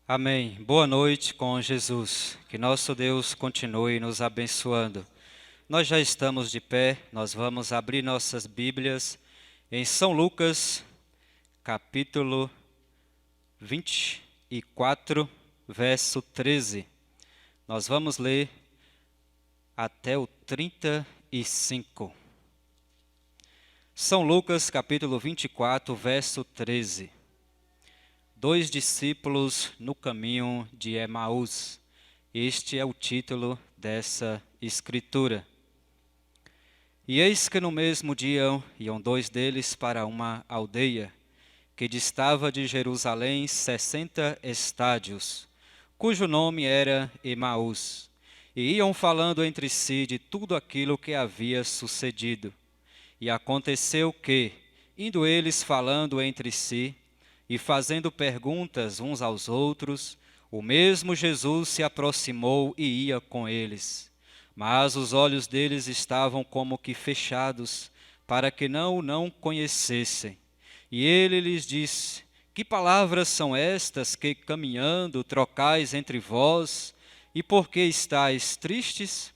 Amém. Boa noite com Jesus. Que nosso Deus continue nos abençoando. Nós já estamos de pé, nós vamos abrir nossas Bíblias em São Lucas, capítulo 24, verso 13. Nós vamos ler até o 35. São Lucas, capítulo 24, verso 13. Dois discípulos no caminho de Emaús. Este é o título dessa escritura. E eis que no mesmo dia iam dois deles para uma aldeia, que distava de Jerusalém 60 estádios, cujo nome era Emaús, e iam falando entre si de tudo aquilo que havia sucedido. E aconteceu que, indo eles falando entre si, e fazendo perguntas uns aos outros, o mesmo Jesus se aproximou e ia com eles. Mas os olhos deles estavam como que fechados, para que não conhecessem. E ele lhes disse: Que palavras são estas que, caminhando, trocais entre vós? E por que estáis tristes?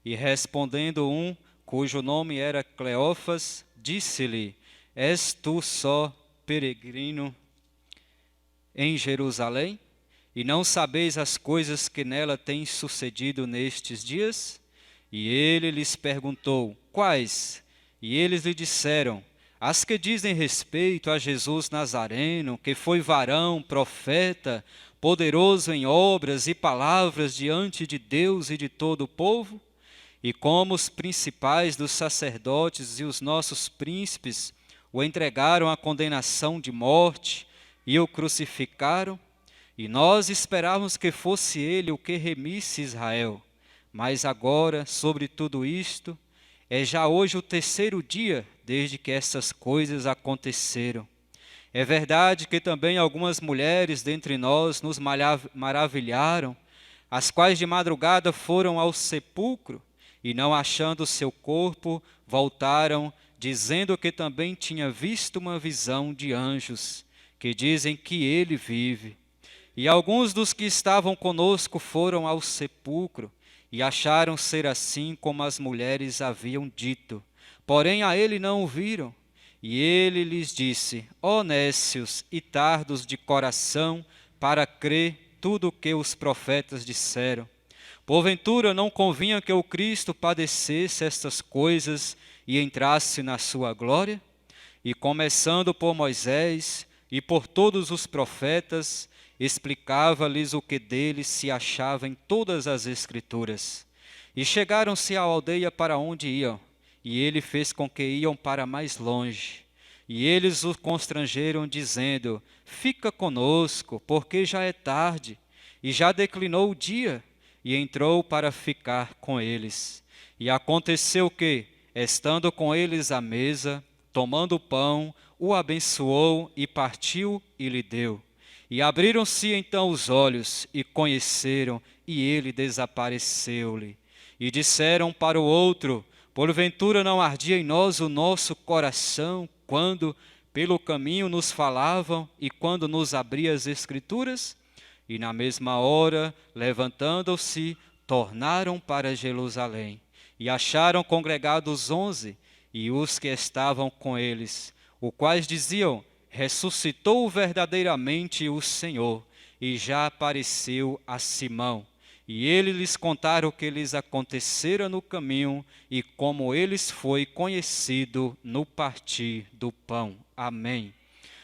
E respondendo um, cujo nome era Cleófas, disse-lhe: És tu só peregrino em Jerusalém, e não sabeis as coisas que nela têm sucedido nestes dias? E ele lhes perguntou: Quais? E eles lhe disseram: As que dizem respeito a Jesus Nazareno, que foi varão, profeta, poderoso em obras e palavras diante de Deus e de todo o povo, e como os principais dos sacerdotes e os nossos príncipes o entregaram à condenação de morte e o crucificaram, e nós esperávamos que fosse ele o que remisse Israel. Mas agora, sobre tudo isto, é já hoje o terceiro dia desde que essas coisas aconteceram. É verdade que também algumas mulheres dentre nós nos maravilharam, as quais de madrugada foram ao sepulcro, e não achando seu corpo, voltaram, dizendo que também tinha visto uma visão de anjos, que dizem que ele vive. E alguns dos que estavam conosco foram ao sepulcro, e acharam ser assim como as mulheres haviam dito. Porém a ele não o viram. E ele lhes disse: Ó nécios e tardos de coração, para crer tudo o que os profetas disseram. Porventura não convinha que o Cristo padecesse estas coisas e entrasse na sua glória? E começando por Moisés e por todos os profetas, explicava-lhes o que dele se achava em todas as Escrituras. E chegaram-se à aldeia para onde iam, e ele fez com que iam para mais longe. E eles o constrangeram, dizendo: Fica conosco, porque já é tarde, e já declinou o dia. E entrou para ficar com eles. E aconteceu que, estando com eles à mesa, tomando o pão, o abençoou e partiu e lhe deu. E abriram-se então os olhos e conheceram, e ele desapareceu-lhe. E disseram para o outro: Porventura não ardia em nós o nosso coração, quando pelo caminho nos falavam e quando nos abria as Escrituras? E na mesma hora, levantando-se, tornaram para Jerusalém. E acharam congregados 11, e os que estavam com eles, os quais diziam: Ressuscitou verdadeiramente o Senhor, e já apareceu a Simão. E ele lhes contaram o que lhes acontecera no caminho, e como eles foi conhecido no partir do pão. Amém.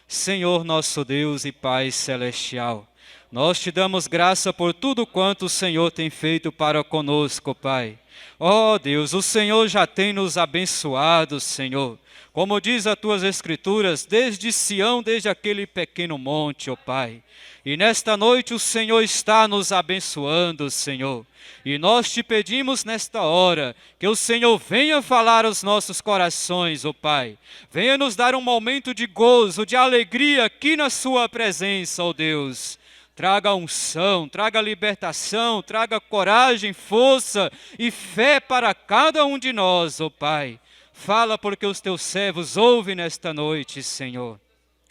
Senhor nosso Deus e Pai celestial, nós te damos graça por tudo quanto o Senhor tem feito para conosco, Pai. Ó Deus, o Senhor já tem nos abençoado, Senhor. Como diz as tuas Escrituras, desde Sião, desde aquele pequeno monte, ó Pai. E nesta noite o Senhor está nos abençoando, Senhor. E nós te pedimos nesta hora que o Senhor venha falar aos nossos corações, ó Pai. Venha nos dar um momento de gozo, de alegria aqui na sua presença, ó Deus. Traga unção, traga libertação, traga coragem, força e fé para cada um de nós, ó Pai. Fala porque os teus servos ouvem nesta noite, Senhor.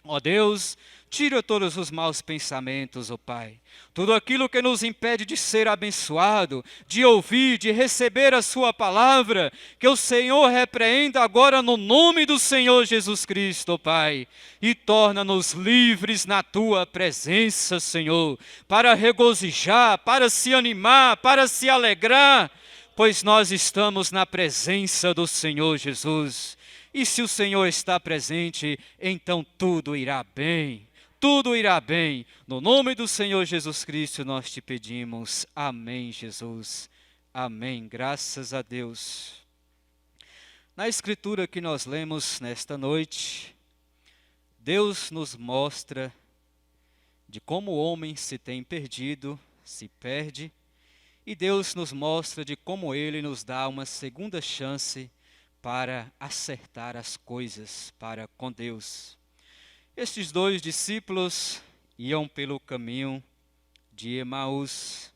Ó Deus, tira todos os maus pensamentos, ó Pai. Tudo aquilo que nos impede de ser abençoado, de ouvir, de receber a Sua palavra, que o Senhor repreenda agora no nome do Senhor Jesus Cristo, ó Pai. E torna-nos livres na Tua presença, Senhor, para regozijar, para se animar, para se alegrar, pois nós estamos na presença do Senhor Jesus. E se o Senhor está presente, então tudo irá bem. Tudo irá bem. No nome do Senhor Jesus Cristo nós te pedimos. Amém, Jesus. Amém. Graças a Deus. Na escritura que nós lemos nesta noite, Deus nos mostra de como o homem se tem perdido, se perde, e Deus nos mostra de como Ele nos dá uma segunda chance para acertar as coisas para com Deus. Estes dois discípulos iam pelo caminho de Emaús,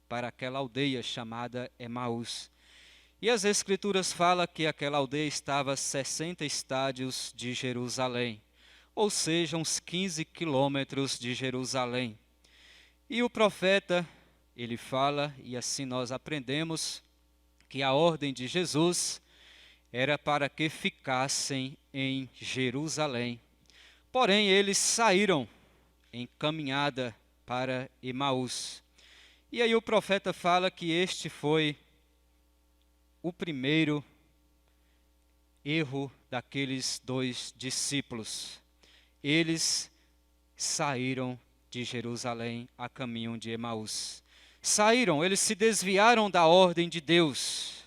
para aquela aldeia chamada Emaús. E as Escrituras falam que aquela aldeia estava a 60 estádios de Jerusalém, ou seja, uns 15 quilômetros de Jerusalém. E o profeta, ele fala, e assim nós aprendemos, que a ordem de Jesus era para que ficassem em Jerusalém. Porém, eles saíram em caminhada para Emaús. E aí o profeta fala que este foi o primeiro erro daqueles dois discípulos. Eles saíram de Jerusalém a caminho de Emaús. Saíram, eles se desviaram da ordem de Deus.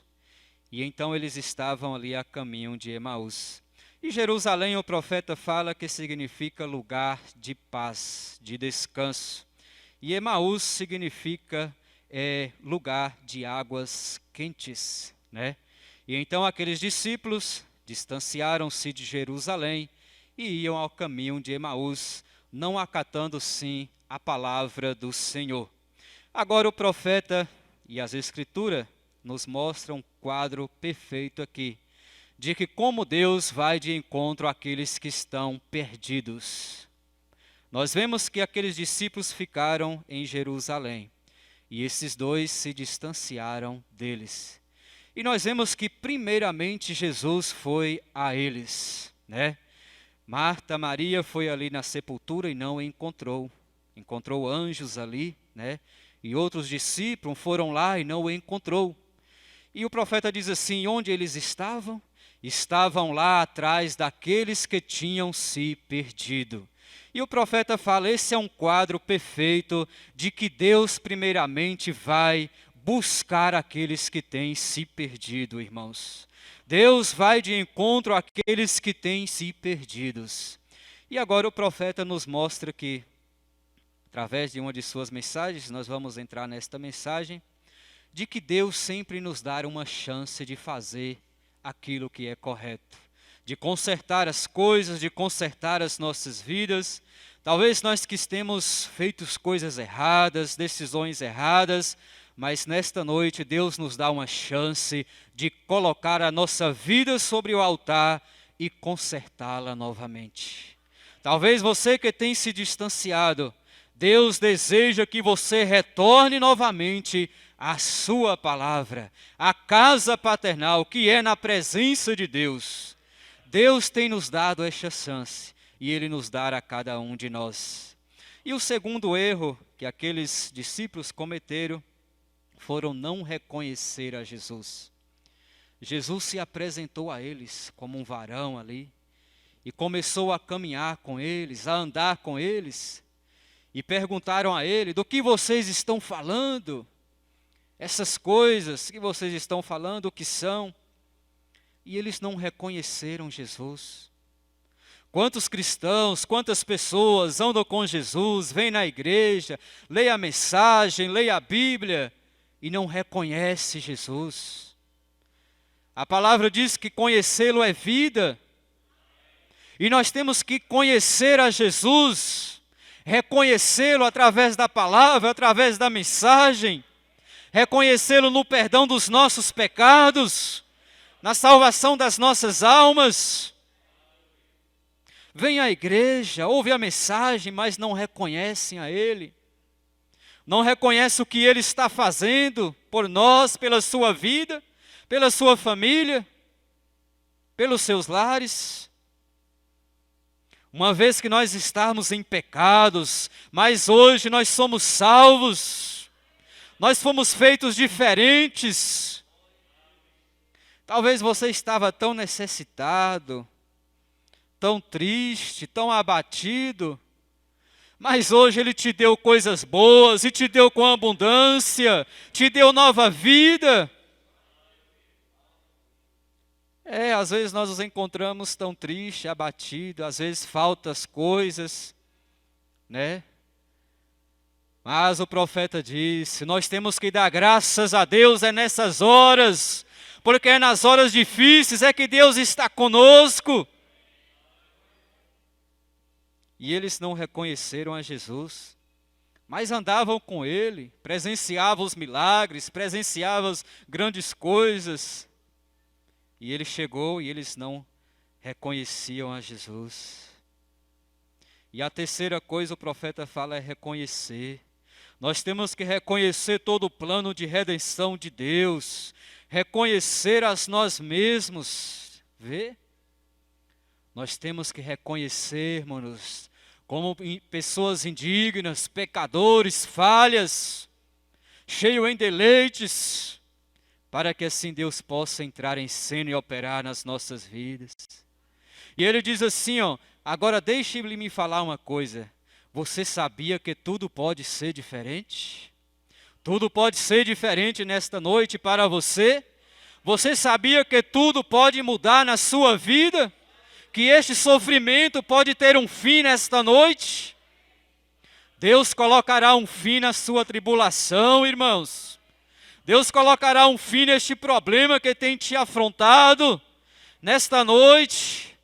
E então eles estavam ali a caminho de Emaús. E Jerusalém, o profeta fala que significa lugar de paz, de descanso. E Emaús significa lugar de águas quentes, né? E então aqueles discípulos distanciaram-se de Jerusalém e iam ao caminho de Emaús, não acatando sim a palavra do Senhor. Agora o profeta e as Escrituras nos mostram um quadro perfeito aqui, de que como Deus vai de encontro àqueles que estão perdidos. Nós vemos que aqueles discípulos ficaram em Jerusalém, e esses dois se distanciaram deles. E nós vemos que primeiramente Jesus foi a eles, né? Marta, Maria foi ali na sepultura e não encontrou. Encontrou anjos ali, né? E outros discípulos foram lá e não o encontrou. E o profeta diz assim, onde eles estavam? Estavam lá atrás daqueles que tinham se perdido. E o profeta fala, esse é um quadro perfeito de que Deus primeiramente vai buscar aqueles que têm se perdido, irmãos. Deus vai de encontro àqueles que têm se perdidos. E agora o profeta nos mostra que, através de uma de suas mensagens, nós vamos entrar nesta mensagem, de que Deus sempre nos dá uma chance de fazer aquilo que é correto, de consertar as coisas, de consertar as nossas vidas. Talvez nós que temos feito coisas erradas, decisões erradas, mas nesta noite Deus nos dá uma chance de colocar a nossa vida sobre o altar e consertá-la novamente. Talvez você que tem se distanciado, Deus deseja que você retorne novamente à sua palavra, à casa paternal, que é na presença de Deus. Deus tem nos dado esta chance, e Ele nos dará a cada um de nós. E o segundo erro que aqueles discípulos cometeram, foram não reconhecer a Jesus. Jesus se apresentou a eles como um varão ali, e começou a caminhar com eles, a andar com eles, e perguntaram a ele, do que vocês estão falando? Essas coisas que vocês estão falando, o que são? E eles não reconheceram Jesus. Quantos cristãos, quantas pessoas andam com Jesus, vêm na igreja, leem a mensagem, leem a Bíblia, e não reconhece Jesus. A palavra diz que conhecê-lo é vida, e nós temos que conhecer a Jesus, reconhecê-lo através da palavra, através da mensagem, reconhecê-lo no perdão dos nossos pecados, na salvação das nossas almas. vêm à igreja, ouvem a mensagem, mas não reconhecem a Ele. Não reconhecem o que Ele está fazendo por nós, pela sua vida, pela sua família, pelos seus lares. Uma vez que nós estamos em pecados, mas hoje nós somos salvos, nós fomos feitos diferentes. Talvez você estava tão necessitado, tão triste, tão abatido, mas hoje Ele te deu coisas boas e te deu com abundância, te deu nova vida. Às vezes nós nos encontramos tão tristes, abatidos, às vezes faltam as coisas, né? Mas o profeta disse, nós temos que dar graças a Deus nessas horas, porque é nas horas difíceis é que Deus está conosco. E eles não reconheceram a Jesus, mas andavam com Ele, presenciavam os milagres, presenciavam as grandes coisas. E Ele chegou e eles não reconheciam a Jesus. E a terceira coisa o profeta fala é reconhecer. Nós temos que reconhecer todo o plano de redenção de Deus, reconhecer a nós mesmos, vê? Nós temos que reconhecermos-nos como pessoas indignas, pecadores, falhas, cheios em deleites, para que assim Deus possa entrar em cena e operar nas nossas vidas. E Ele diz assim, agora deixe-me me falar uma coisa. Você sabia que tudo pode ser diferente? Tudo pode ser diferente nesta noite para você? Você sabia que tudo pode mudar na sua vida? Que este sofrimento pode ter um fim nesta noite? Deus colocará um fim na sua tribulação, irmãos. Deus colocará um fim neste problema que tem te afrontado nesta noite.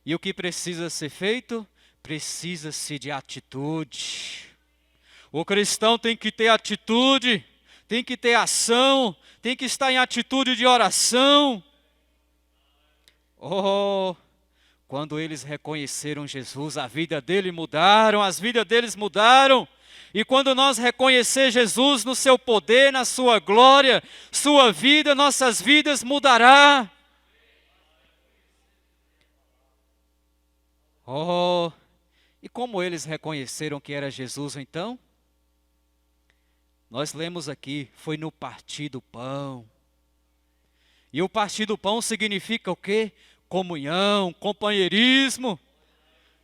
E o que precisa ser feito? Precisa-se de atitude. O cristão tem que ter atitude, tem que ter ação, tem que estar em atitude de oração. Quando eles reconheceram Jesus, a vida deles mudaram, as vidas deles mudaram. E quando nós reconhecer Jesus no seu poder, na sua glória, sua vida, nossas vidas mudará. E como eles reconheceram que era Jesus então? Nós lemos aqui, foi no partir do pão. E o partir do pão significa o quê? Comunhão, companheirismo.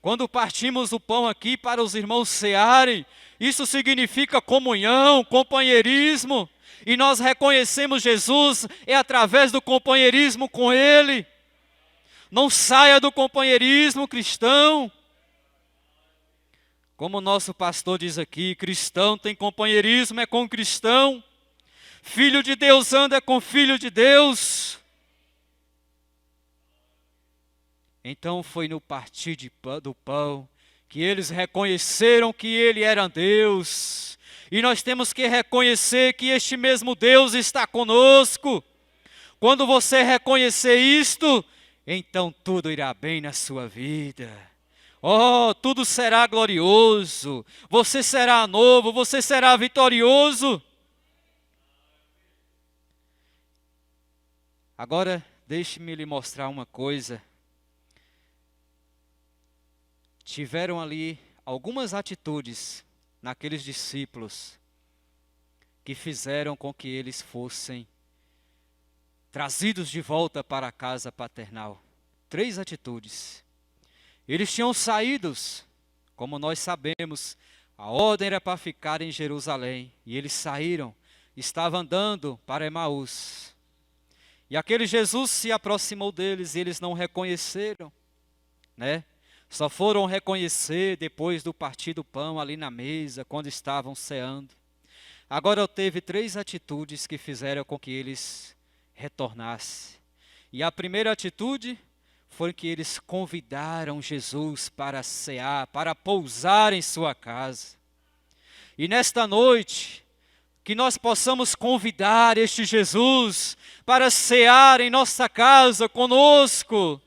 Quando partimos o pão aqui para os irmãos cearem, isso significa comunhão, companheirismo. E nós reconhecemos Jesus através do companheirismo com Ele. Não saia do companheirismo cristão. Como o nosso pastor diz aqui, cristão tem companheirismo, é com cristão. Filho de Deus anda com filho de Deus. Então foi no partir do pão que eles reconheceram que Ele era Deus. E nós temos que reconhecer que este mesmo Deus está conosco. Quando você reconhecer isto, então tudo irá bem na sua vida. Tudo será glorioso. Você será novo, você será vitorioso. Agora, deixe-me lhe mostrar uma coisa. Tiveram ali algumas atitudes naqueles discípulos que fizeram com que eles fossem trazidos de volta para a casa paternal. 3 atitudes. Eles tinham saído, como nós sabemos, a ordem era para ficar em Jerusalém, e eles saíram, estavam andando para Emaús. E aquele Jesus se aproximou deles e eles não reconheceram, né? Só foram reconhecer depois do partir do pão ali na mesa, quando estavam ceando. Agora teve 3 atitudes que fizeram com que eles retornassem. E a primeira atitude foi que eles convidaram Jesus para cear, para pousar em sua casa. E nesta noite, que nós possamos convidar este Jesus para cear em nossa casa conosco,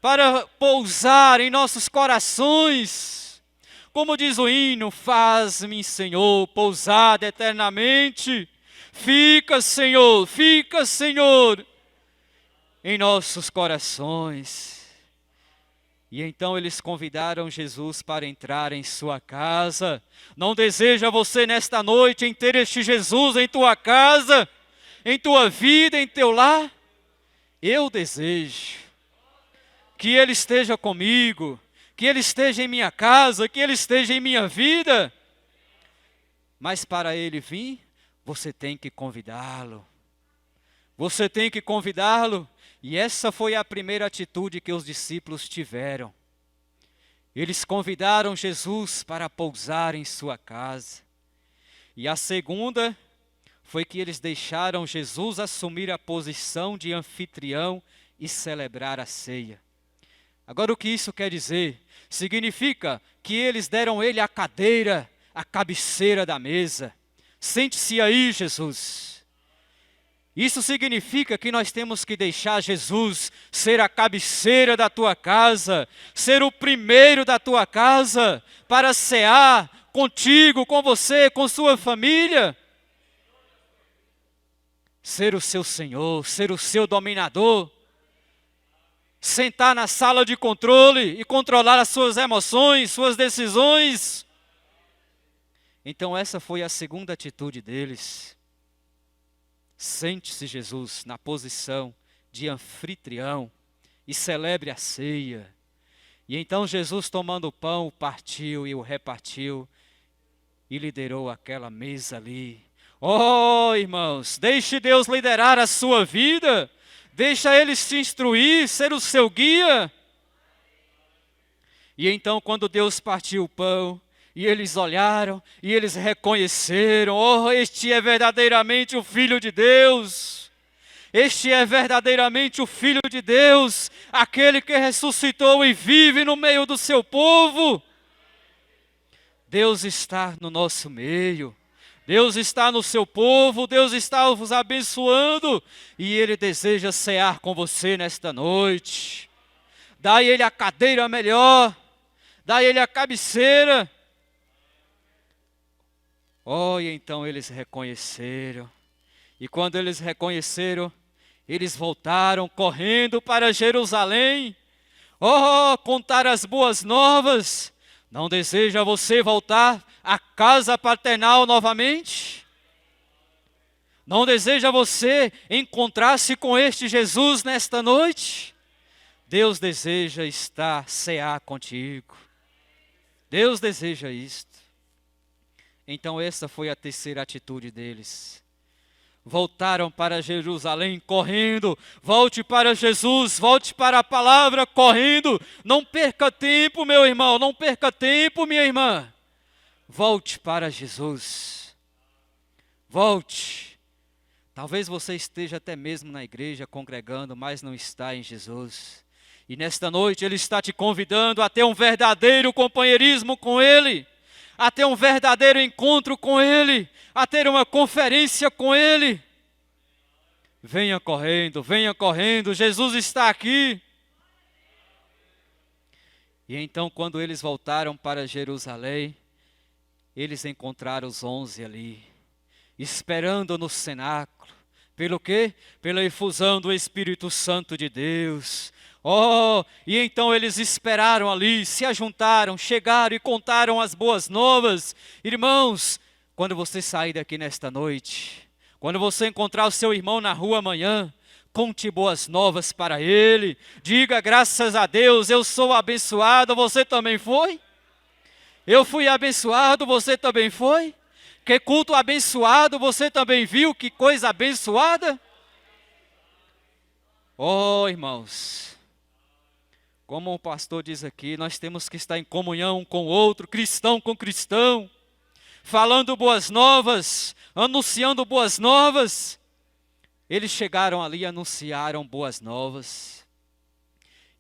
para pousar em nossos corações. Como diz o hino, faz-me, Senhor, pousar eternamente. Fica, Senhor, em nossos corações. E então eles convidaram Jesus para entrar em sua casa. Não deseja você nesta noite em ter este Jesus em tua casa, em tua vida, em teu lar? Eu desejo que Ele esteja comigo, que Ele esteja em minha casa, que Ele esteja em minha vida. Mas para Ele vir, você tem que convidá-lo. Você tem que convidá-lo. E essa foi a primeira atitude que os discípulos tiveram. Eles convidaram Jesus para pousar em sua casa. E a segunda foi que eles deixaram Jesus assumir a posição de anfitrião e celebrar a ceia. Agora, o que isso quer dizer? Significa que eles deram ele a cadeira, a cabeceira da mesa. Sente-se aí, Jesus. Isso significa que nós temos que deixar Jesus ser a cabeceira da tua casa, ser o primeiro da tua casa, para cear contigo, com você, com sua família. Ser o seu Senhor, ser o seu dominador. Sentar na sala de controle e controlar as suas emoções, suas decisões. Então essa foi a segunda atitude deles. Sente-se, Jesus, na posição de anfitrião e celebre a ceia. E então Jesus, tomando o pão, partiu e o repartiu e liderou aquela mesa ali. Oh, irmãos, deixe Deus liderar a sua vida. Deixa Ele te instruir, ser o seu guia. E então, quando Deus partiu o pão, e eles olharam, e eles reconheceram, oh, este é verdadeiramente o Filho de Deus. Este é verdadeiramente o Filho de Deus, aquele que ressuscitou e vive no meio do seu povo. Deus está no nosso meio. Deus está no seu povo, Deus está vos abençoando, e Ele deseja cear com você nesta noite. Dá a Ele a cadeira melhor, dá a Ele a cabeceira. Oh, e então eles reconheceram. E quando eles reconheceram, eles voltaram correndo para Jerusalém. Oh, contar as boas novas. Não deseja você voltar à casa paternal novamente? Não deseja você encontrar-se com este Jesus nesta noite? Deus deseja cear contigo. Deus deseja isto. Então essa foi a terceira atitude deles. Voltaram para Jerusalém correndo. Volte para Jesus, volte para a palavra correndo. Não perca tempo, meu irmão, não perca tempo, minha irmã. Volte para Jesus. Volte. Talvez você esteja até mesmo na igreja congregando, mas não está em Jesus. E nesta noite Ele está te convidando a ter um verdadeiro companheirismo com Ele. A ter um verdadeiro encontro com Ele, a ter uma conferência com Ele. Venha correndo, Jesus está aqui. E então, quando eles voltaram para Jerusalém, eles encontraram os 11 ali, esperando no cenáculo. Pelo quê? Pela efusão do Espírito Santo de Deus. Oh, e então eles esperaram ali, se ajuntaram, chegaram e contaram as boas novas. Irmãos, quando você sair daqui nesta noite, quando você encontrar o seu irmão na rua amanhã, conte boas novas para ele. Diga, graças a Deus, eu sou abençoado, você também foi? Eu fui abençoado, você também foi? Que culto abençoado, você também viu? Que coisa abençoada? Oh, irmãos, como o pastor diz aqui, nós temos que estar em comunhão um com o outro, cristão com cristão, falando boas novas, anunciando boas novas. Eles chegaram ali e anunciaram boas novas.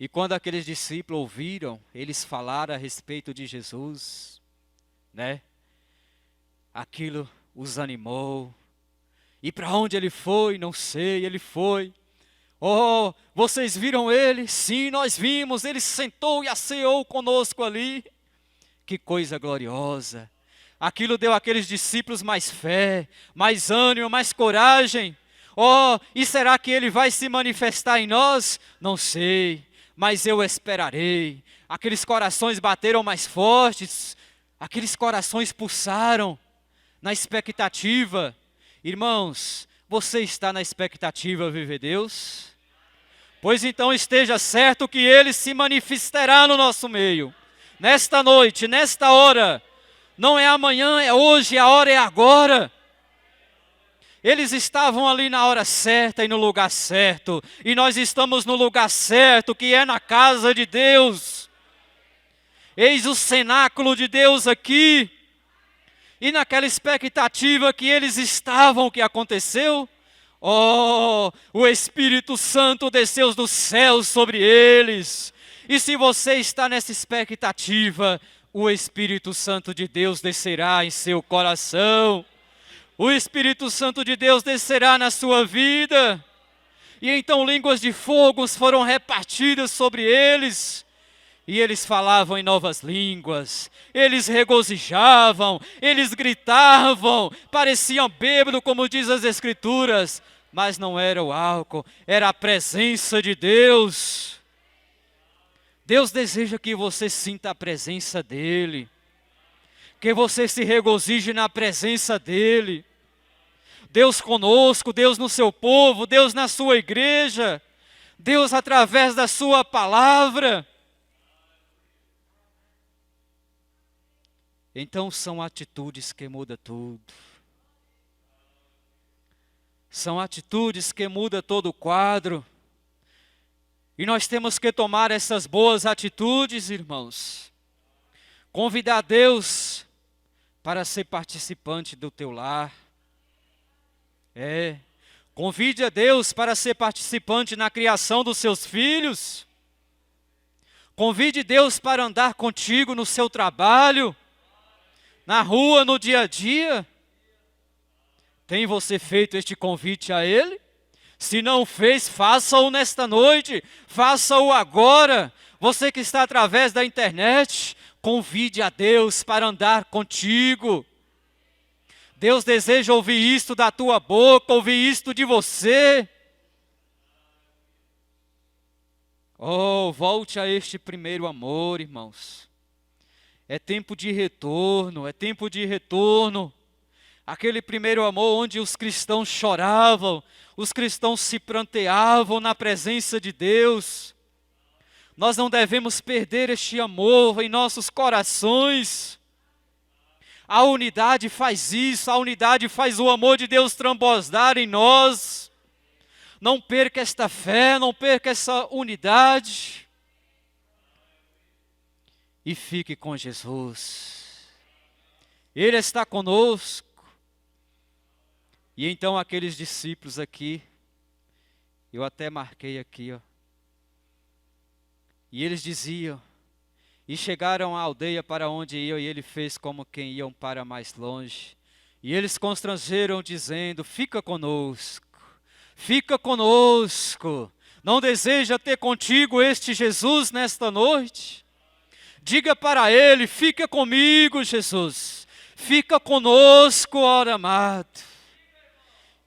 E quando aqueles discípulos ouviram, eles falaram a respeito de Jesus, né? Aquilo os animou. E para onde ele foi, não sei, ele foi. Oh, vocês viram ele? Sim, nós vimos. Ele sentou e aceou conosco ali. Que coisa gloriosa. Aquilo deu àqueles discípulos mais fé, mais ânimo, mais coragem. Oh, e será que ele vai se manifestar em nós? Não sei, mas eu esperarei. Aqueles corações bateram mais fortes, aqueles corações pulsaram na expectativa. Irmãos, você está na expectativa, viver Deus? Pois então esteja certo que ele se manifestará no nosso meio. Nesta noite, nesta hora. Não é amanhã, é hoje, a hora é agora. Eles estavam ali na hora certa e no lugar certo. E nós estamos no lugar certo, que é na casa de Deus. Eis o cenáculo de Deus aqui. E naquela expectativa que eles estavam, o que aconteceu? Oh, o Espírito Santo desceu dos céus sobre eles. E se você está nessa expectativa, o Espírito Santo de Deus descerá em seu coração. O Espírito Santo de Deus descerá na sua vida. E então línguas de fogo foram repartidas sobre eles. E eles falavam em novas línguas, eles regozijavam, eles gritavam, pareciam bêbados, como diz as Escrituras, mas não era o álcool, era a presença de Deus. Deus deseja que você sinta a presença dEle, que você se regozije na presença dEle. Deus conosco, Deus no seu povo, Deus na sua igreja, Deus através da sua palavra. Então são atitudes que mudam tudo. São atitudes que mudam todo o quadro. E nós temos que tomar essas boas atitudes, irmãos. Convidar Deus para ser participante do teu lar. Convide a Deus para ser participante na criação dos seus filhos. Convide Deus para andar contigo no seu trabalho. Na rua, no dia a dia. Tem você feito este convite a Ele? Se não fez, faça-o nesta noite. Faça-o agora. Você que está através da internet, convide a Deus para andar contigo. Deus deseja ouvir isto da tua boca, ouvir isto de você. Oh, volte a este primeiro amor, irmãos. É tempo de retorno, é tempo de retorno. Aquele primeiro amor onde os cristãos choravam, os cristãos se pranteavam na presença de Deus. Nós não devemos perder este amor em nossos corações. A unidade faz isso, a unidade faz o amor de Deus transbordar em nós. Não perca esta fé, não perca essa unidade. E fique com Jesus. Ele está conosco. E então aqueles discípulos aqui, eu até marquei aqui, ó. E eles diziam, e chegaram à aldeia para onde iam, e ele fez como quem iam para mais longe. E eles constrangeram, dizendo, fica conosco, não deseja ter contigo este Jesus nesta noite? Diga para ele, fica comigo, Jesus, fica conosco, ó amado.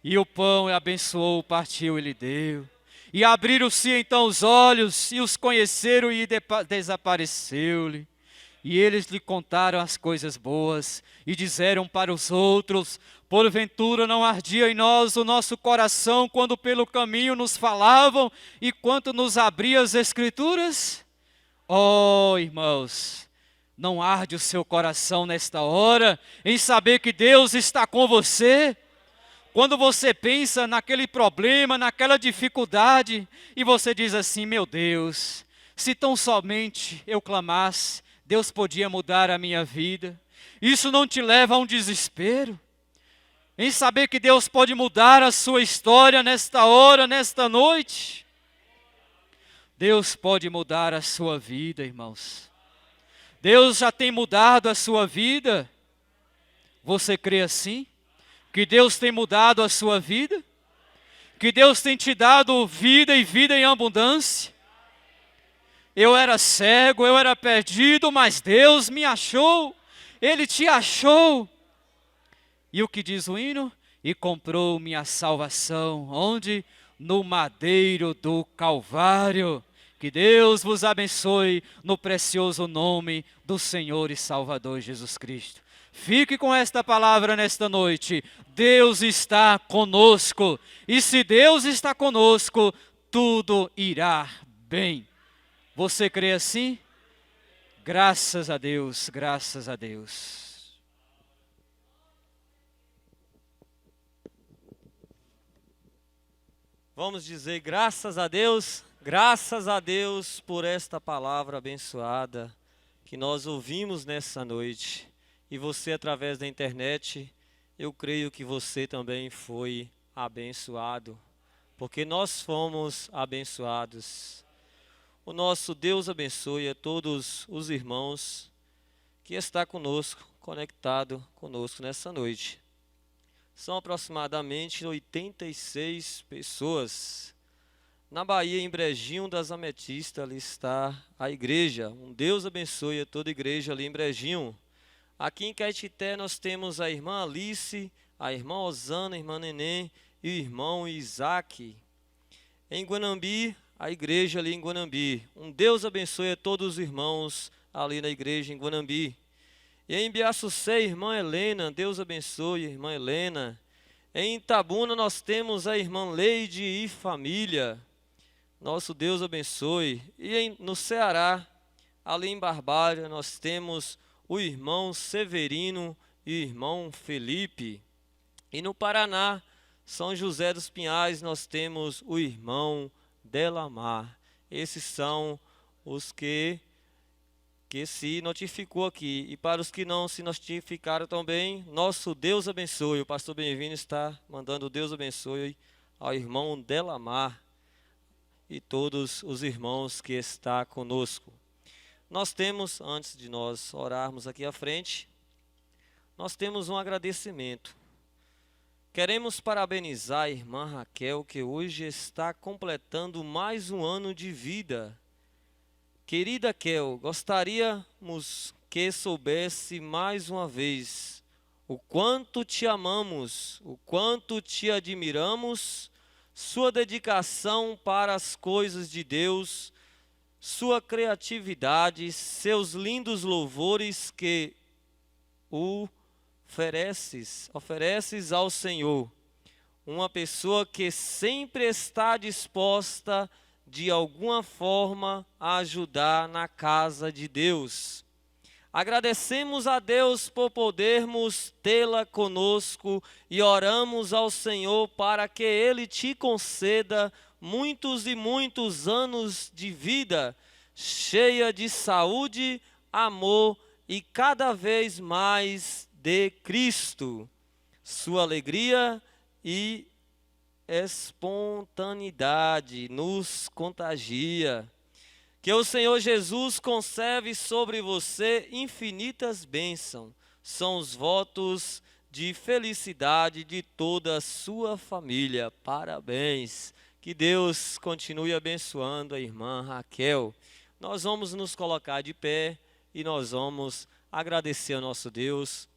E o pão abençoou, partiu e lhe deu. E abriram-se então os olhos, e os conheceram, e desapareceu-lhe. E eles lhe contaram as coisas boas, e disseram para os outros, porventura não ardia em nós o nosso coração, quando pelo caminho nos falavam, e quando nos abria as Escrituras? Oh, irmãos, não arde o seu coração nesta hora, em saber que Deus está com você? Quando você pensa naquele problema, naquela dificuldade, e você diz assim, meu Deus, se tão somente eu clamasse, Deus podia mudar a minha vida. Isso não te leva a um desespero? Em saber que Deus pode mudar a sua história nesta hora, nesta noite? Deus pode mudar a sua vida, irmãos. Deus já tem mudado a sua vida. Você crê assim? Que Deus tem mudado a sua vida? Que Deus tem te dado vida e vida em abundância. Eu era cego, eu era perdido, mas Deus me achou. Ele te achou. E o que diz o hino? E comprou minha salvação. Onde? No madeiro do Calvário. Que Deus vos abençoe no precioso nome do Senhor e Salvador Jesus Cristo. Fique com esta palavra nesta noite. Deus está conosco. E se Deus está conosco, tudo irá bem. Você crê assim? Graças a Deus, graças a Deus. Vamos dizer graças a Deus por esta palavra abençoada que nós ouvimos nessa noite. E você através da internet, eu creio que você também foi abençoado, porque nós fomos abençoados. O nosso Deus abençoe a todos os irmãos que está conosco, conectado conosco nessa noite. São aproximadamente 86 pessoas. Na Bahia, em Brejinho das Ametistas, ali está a igreja. Um Deus abençoe a toda a igreja ali em Brejinho. Aqui em Caetité nós temos a irmã Alice, a irmã Osana, a irmã Neném e o irmão Isaac. Em Guanambi, a igreja ali em Guanambi. Um Deus abençoe a todos os irmãos ali na igreja em Guanambi. E em Biaçucé, irmã Helena, Deus abençoe, irmã Helena. Em Itabuna nós temos a irmã Leide e família. Nosso Deus abençoe. E no Ceará, ali em Barbalha, nós temos o irmão Severino e o irmão Felipe. E no Paraná, São José dos Pinhais, nós temos o irmão Delamar. Esses são os que se notificou aqui. E para os que não se notificaram também, nosso Deus abençoe. O pastor Bem-vindo está mandando Deus abençoe ao irmão Delamar e todos os irmãos que está conosco. Nós temos, antes de nós orarmos aqui à frente, nós temos um agradecimento. Queremos parabenizar a irmã Raquel, que hoje está completando mais um ano de vida. Querida Kel, gostaríamos que soubesse mais uma vez o quanto te amamos, o quanto te admiramos, sua dedicação para as coisas de Deus, sua criatividade, seus lindos louvores que ofereces ao Senhor. Uma pessoa que sempre está disposta de alguma forma a ajudar na casa de Deus. Agradecemos a Deus por podermos tê-la conosco e oramos ao Senhor para que Ele te conceda muitos e muitos anos de vida, cheia de saúde, amor e cada vez mais de Cristo. Sua alegria e espontaneidade nos contagia. Que o Senhor Jesus conserve sobre você infinitas bênçãos. São os votos de felicidade de toda a sua família. Parabéns. Que Deus continue abençoando a irmã Raquel. Nós vamos nos colocar de pé e nós vamos agradecer ao nosso Deus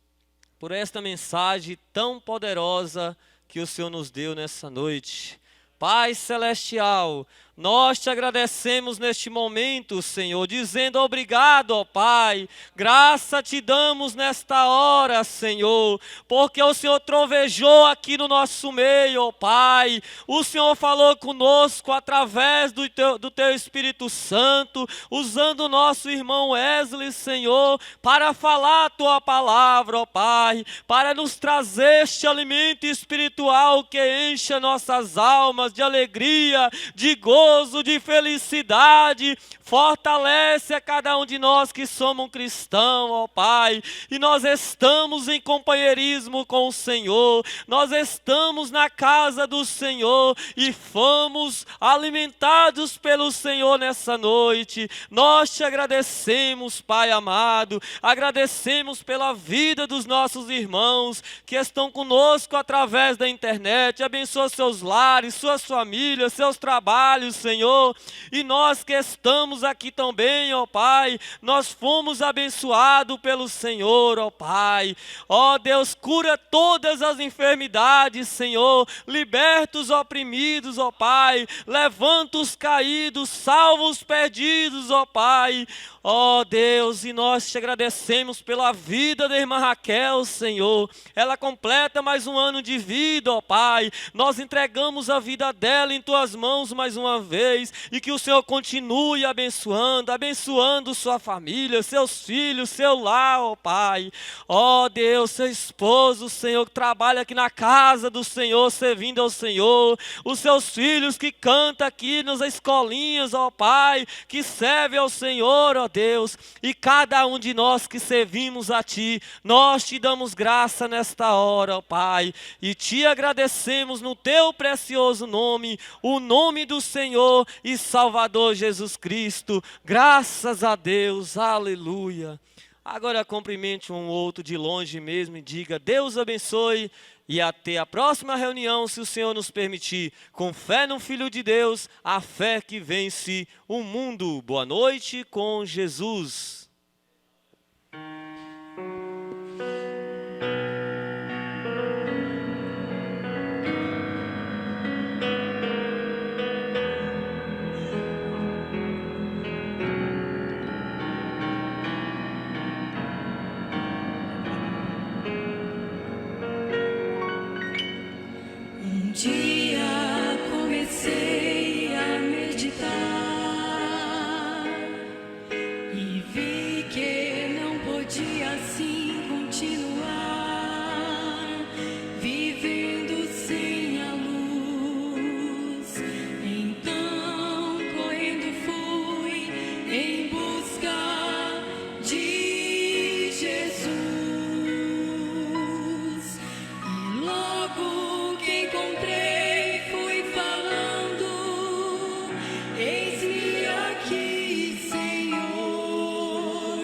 por esta mensagem tão poderosa que o Senhor nos deu nessa noite. Pai Celestial, nós te agradecemos neste momento, Senhor, dizendo obrigado, ó Pai. Graça te damos nesta hora, Senhor, porque o Senhor trovejou aqui no nosso meio, ó Pai. O Senhor falou conosco através do teu Espírito Santo, usando o nosso irmão Wesley, Senhor, para falar a tua palavra, ó Pai, para nos trazer este alimento espiritual que encha nossas almas de alegria, de gozo, gozo, de felicidade. Fortalece a cada um de nós que somos cristãos, ó Pai. E nós estamos em companheirismo com o Senhor. Nós estamos na casa do Senhor e fomos alimentados pelo Senhor nessa noite. Nós te agradecemos, Pai amado. Agradecemos pela vida dos nossos irmãos que estão conosco através da internet. Abençoa seus lares, suas famílias, seus trabalhos, Senhor. E nós que estamos aqui também, ó Pai, nós fomos abençoados pelo Senhor, ó Pai. Ó Deus, cura todas as enfermidades, Senhor. Liberta os oprimidos, ó Pai. Levanta os caídos, salva os perdidos, ó Pai. Ó Deus, e nós te agradecemos pela vida da irmã Raquel, Senhor. Ela completa mais um ano de vida, ó Pai. Nós entregamos a vida dela em tuas mãos mais uma vez. E que o Senhor continue abençoando sua família, seus filhos, seu lar, ó Pai. Ó Deus, seu esposo, Senhor, que trabalha aqui na casa do Senhor, servindo ao Senhor. Os seus filhos que cantam aqui nas escolinhas, ó Pai, que servem ao Senhor, ó Deus. E cada um de nós que servimos a Ti, nós te damos graça nesta hora, ó Pai. E te agradecemos no Teu precioso nome, o nome do Senhor e Salvador Jesus Cristo. Graças a Deus, aleluia. Agora cumprimente um outro de longe mesmo e diga: Deus abençoe e até a próxima reunião, se o Senhor nos permitir. Com fé no Filho de Deus, a fé que vence o mundo. Boa noite com Jesus. Um dia comecei a meditar e vi que não podia assim continuar, vivendo sem a luz. Então correndo fui em busca de Jesus, e logo que encontrei, fui falando: eis-me aqui, Senhor,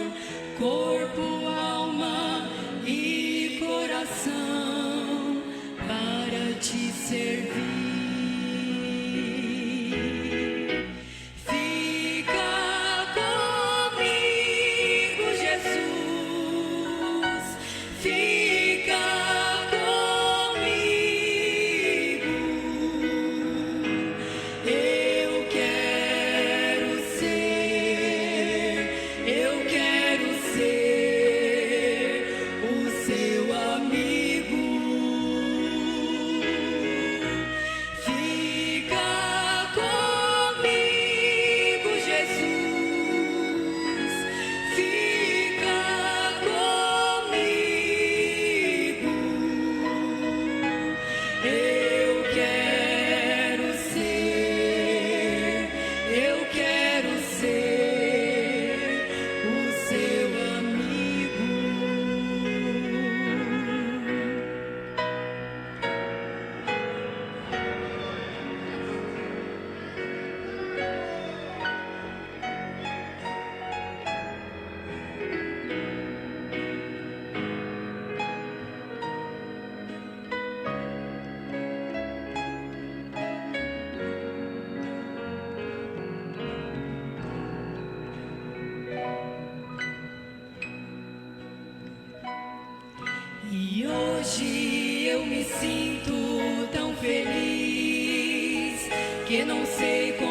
corpo, alma e coração, para te servir. Fica comigo, Jesus, fica comigo. Eu quero ser o seu amigo. Fica comigo, Jesus, fica comigo. Eu quero ser o seu amigo. E hoje eu me sinto tão feliz que não sei como